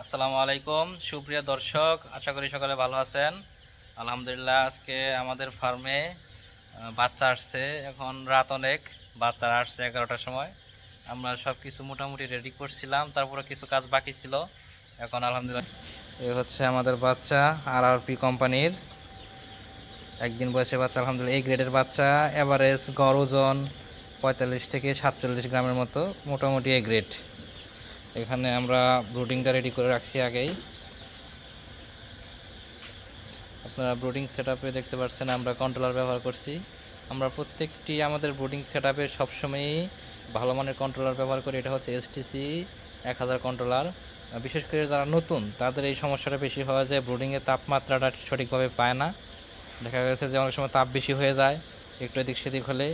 আসসালামু আলাইকুম সুপ্রিয় দর্শক, আশা করি সকালে ভালো আছেন। আলহামদুলিল্লাহ, আজকে আমাদের ফার্মে বাচ্চা আসছে। এখন রাত অনেক, বাচ্চা আসছে 11টার সময়। আমরা সব কিছু মোটামুটি রেডি করছিলাম, তারপরে কিছু কাজ বাকি ছিল। এখন আলহামদুলিল্লাহ এই হচ্ছে আমাদের বাচ্চা, RRP কোম্পানির একদিন বয়সে বাচ্চা। আলহামদুলিল্লাহ, এই গ্রেডের বাচ্চা। এভারেজ গড় ওজন 45 থেকে 47 গ্রামের মতো, মোটামুটি এই গ্রেড। এখানে আমরা ব্রুডিংটা রেডি করে রাখছি আগেই। আপনারা ব্রুডিং সেটআপে দেখতে পাচ্ছেন আমরা কন্ট্রোলার ব্যবহার করছি। আমরা প্রত্যেকটি আমাদের ব্রুডিং সেটআপে সবসময়ই ভালো মানের কন্ট্রোলার ব্যবহার করি। এটা হচ্ছে STC 1000 কন্ট্রোলার। বিশেষ করে যারা নতুন তাদের এই সমস্যাটা বেশি হয় যে ব্রুডিংয়ের তাপমাত্রাটা সঠিকভাবে পায় না। দেখা গেছে যে অনেক সময় তাপ বেশি হয়ে যায়, একটু এদিক সেদিক হলে।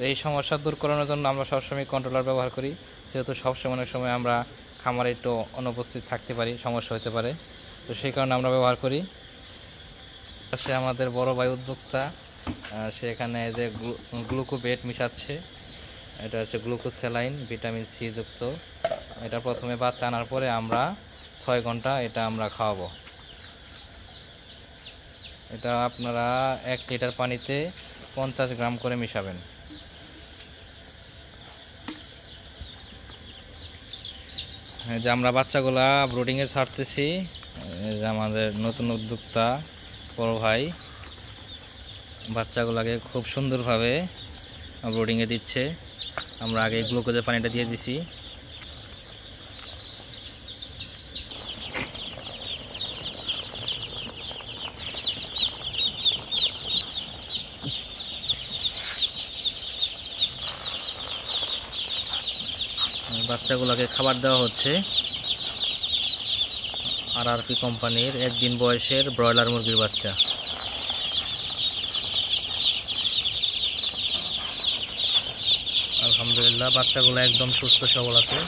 এই সমস্যা দূর করানোর জন্য আমরা সবসময় কন্ট্রোলার ব্যবহার করি। যেহেতু সবসময় অনেক সময় আমরা খামারে একটু অনুপস্থিত থাকতে পারি, সমস্যা হতে পারে, তো সেই কারণে আমরা ব্যবহার করি। সে আমাদের বড় ভাই উদ্যোক্তা, সে এখানে যে গ্লুকোভেট মিশাচ্ছে। এটা হচ্ছে গ্লুকোজ স্যালাইন, ভিটামিন সি যুক্ত। এটা প্রথমে বাচ্চা আনার পরে আমরা 6 ঘন্টা এটা আমরা খাওয়াবো। এটা আপনারা 1 লিটার পানিতে 50 গ্রাম করে মিশাবেন। যে আমরা বাচ্চাগুলা ব্রুডিংয়ে ছাড়তেছি, যে আমাদের নতুন উদ্যোক্তা বড় ভাই বাচ্চাগুলাকে খুব সুন্দরভাবে ব্রুডিংয়ে দিচ্ছে। আমরা আগে গ্লুকোজের পানিটা দিয়ে দিছি। বাচ্চাগুলোকে খাবার দেওয়া হচ্ছে RRP কোম্পানির একদিন বয়সের ব্রয়লার মুরগির বাচ্চা। আলহামদুলিল্লাহ, বাচ্চাগুলো একদম সুস্থ সবল আছে।